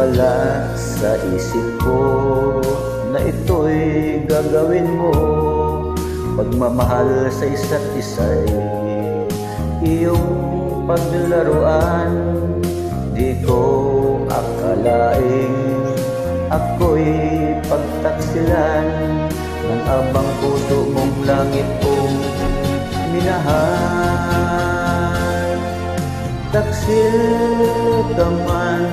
wala sa isip ko na ito'y gagawin mo. Pagmamahal sa isa't isa'y iyong paglaruan. Di ko akalaing ako'y pagtaksilan ng abang puso mong langit kong minahal. Taksil ka man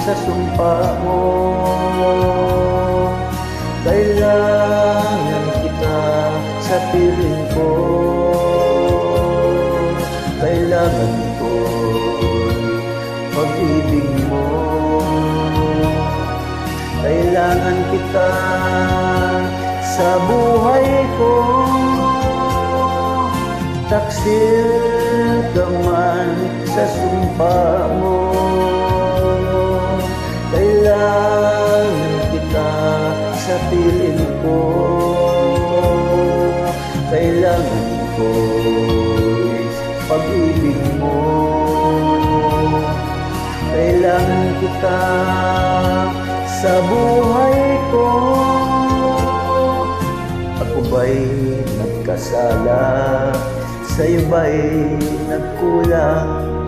sa sumpa mo, kailangan kita sa piling ko. Kailangan ko pag-ibig mo, kailangan kita sa buhay ko. Taksil ka man sa sumpa mo, kailangan kita sa piling ko. Kailangan ko pag-ibig mo, kailangan kita sa buhay ko. Ako ba'y nagkasala, sa'yo ba'y nagkulang?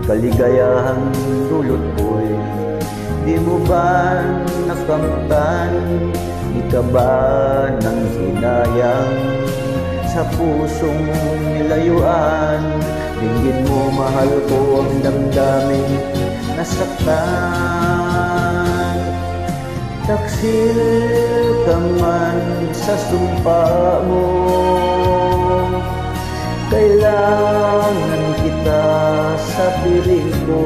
Kaligayahang dulot ko'y di mo ba nakamtan? Di ka ba nang hinayang sa pusong nilayuan? Dinggin mo, mahal ko, ang damdamin nasaktan. Taksil ka man sa sumpa mo, kailangan kita sa piling ko.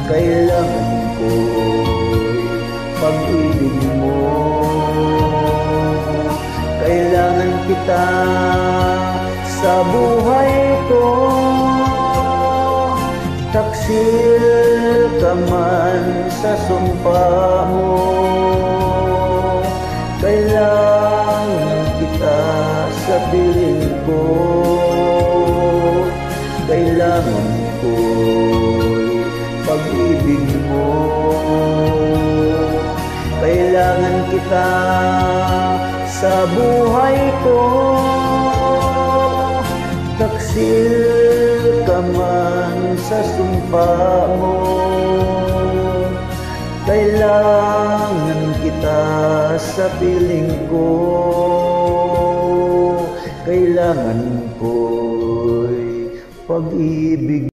Kailangan ko pag-ibig mo, kailangan kita sa buhay ko. Taksil ka man sa sumpa mo, kailangan kita sa piling ko. Kailangan ko pag-ibig mo, kailangan kita sa buhay ko. Taksil ka man sa sumpa mo, kailangan kita sa piling ko. Kailangan ko'y pag-ibig